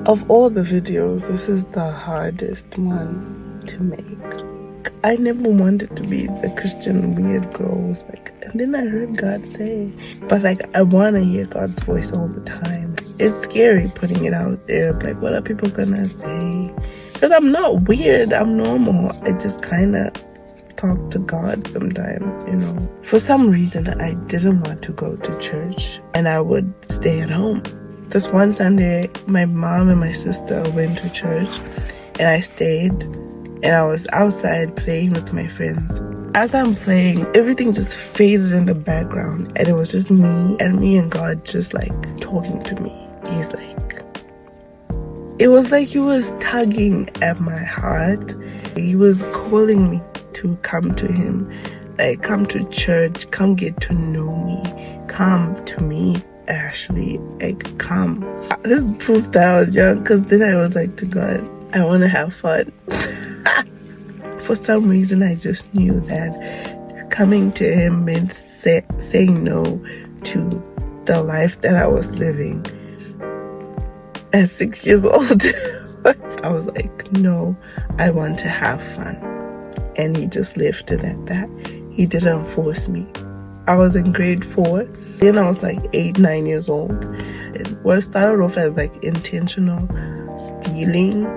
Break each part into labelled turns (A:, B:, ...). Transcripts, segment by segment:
A: Of all the videos, this is the hardest one to make. I never wanted to be the Christian weird girl. And then I heard God say, but I want to hear God's voice all the time. It's scary putting it out there. What are people gonna say? Because I'm not weird, I'm normal. I just kind of talk to God sometimes, For some reason, I didn't want to go to church and I would stay at home. This one Sunday, my mom and my sister went to church and I stayed and I was outside playing with my friends. As I'm playing, everything just faded in the background and it was just me and God just talking to me. It was like he was tugging at my heart. He was calling me to come to him, come to church, come get to know me, come to me, Ashley, come. This is proof that I was young, because then I was to God, I want to have fun. For some reason, I just knew that coming to him meant saying no to the life that I was living at 6 years old. I was no, I want to have fun. And he just left it at that. He didn't force me. I was in grade 4. Then I was 8, 9 years old. And what started off as intentional stealing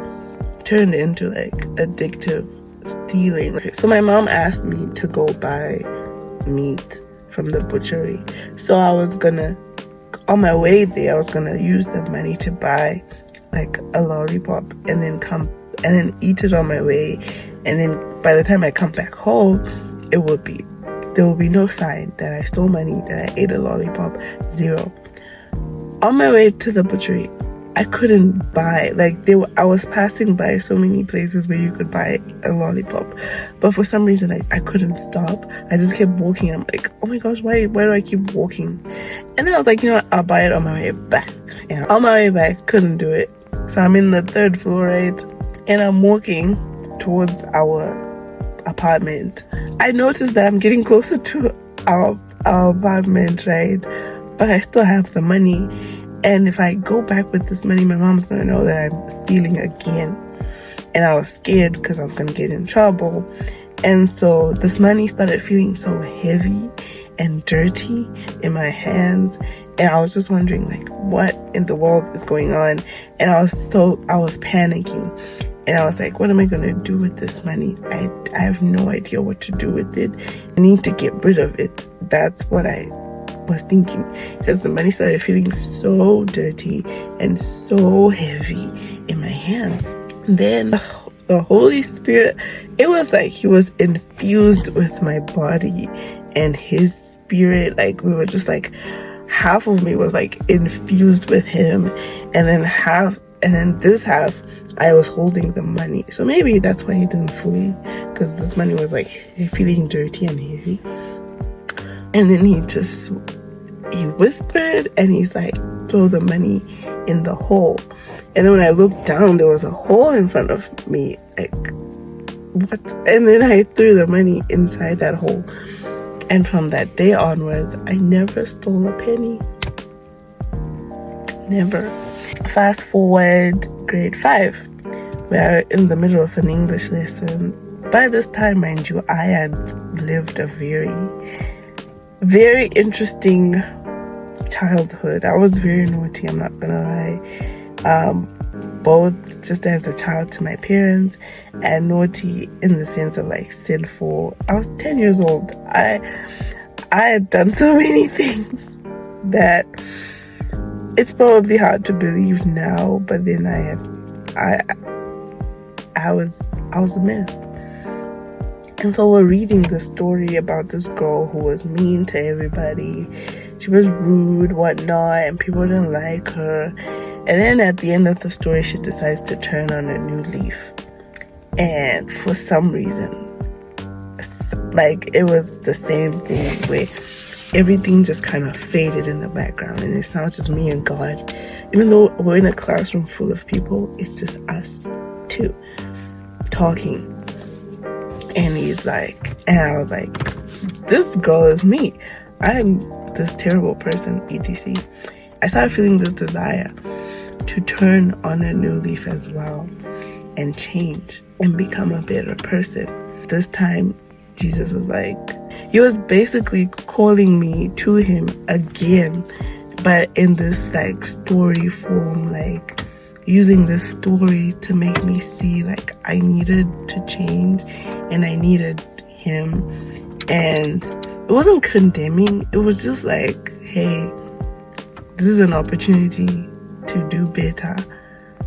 A: turned into addictive stealing. So my mom asked me to go buy meat from the butchery. So I was gonna, on my way there, I was gonna use the money to buy a lollipop and then eat it on my way. And then by the time I come back home, there will be no sign that I stole money, that I ate a lollipop, zero. On my way to the butchery, I couldn't buy, I was passing by so many places where you could buy a lollipop. But for some reason, I couldn't stop. I just kept walking. I'm oh my gosh, why do I keep walking? And then I was you know what, I'll buy it on my way back. And on my way back, couldn't do it. So I'm in the 3rd floor, right? And I'm walking towards our apartment. I noticed that I'm getting closer to our apartment, right? But I still have the money. And if I go back with this money, my mom's going to know that I'm stealing again. And I was scared because I was going to get in trouble. And so this money started feeling so heavy and dirty in my hands. And I was just wondering, what in the world is going on? And I was panicking. And I was what am I going to do with this money? I have no idea what to do with it. I need to get rid of it. That's what I was thinking. Because the money started feeling so dirty and so heavy in my hands. Then the Holy Spirit, it was he was infused with my body and his spirit. We were just half of me was infused with him. And then this half, I was holding the money. So maybe that's why he didn't fool me, because this money was feeling dirty and heavy. And then he whispered and he's throw the money in the hole. And then when I looked down, there was a hole in front of me. What? And then I threw the money inside that hole. And from that day onwards, I never stole a penny. Never. Fast forward grade 5. We're in the middle of an English lesson. By this time, mind you, I had lived a very, very interesting childhood. I was very naughty, I'm not gonna lie. Both just as a child to my parents and naughty in the sense of sinful. I was 10 years old. I had done so many things that it's probably hard to believe now, but then I was a mess. And so we're reading the story about this girl who was mean to everybody. She was rude, whatnot, and people didn't like her. And then at the end of the story, she decides to turn on a new leaf. And for some reason, it was the same thing where everything just kind of faded in the background, and it's now just me and God. Even though we're in a classroom full of people, it's just us two talking. And he's and I was this girl is me. I'm this terrible person, etc. I started feeling this desire to turn on a new leaf as well and change and become a better person. This time, Jesus was like, he was basically calling me to him again, but in this like story form, like using this story to make me see like I needed to change and I needed him. And it wasn't condemning, it was just like, hey, this is an opportunity to do better,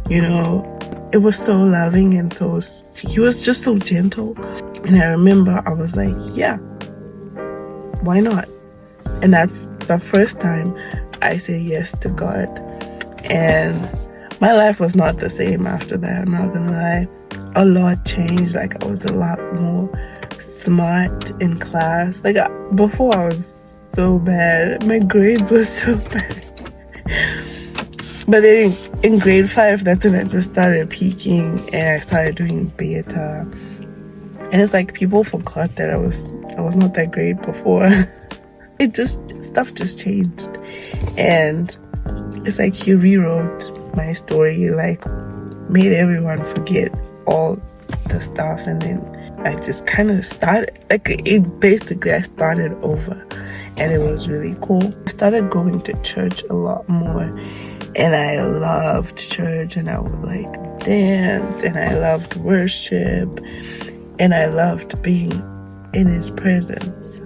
A: you know. It was so loving, and so he was just so gentle. And I remember I was like, yeah, why not? And that's the first time I say yes to God. And my life was not the same after that, I'm not gonna lie. A lot changed. Like, I was a lot more smart in class. Like, before I was so bad, my grades were so bad. But then in grade 5, that's when I just started peaking and I started doing better. And it's like people forgot that I was not that great before. Stuff just changed. And it's like he rewrote my story, like made everyone forget all the stuff. And then I just kind of started, I started over. And it was really cool. I started going to church a lot more. And I loved church, and I would like dance, and I loved worship, and I loved being in his presence.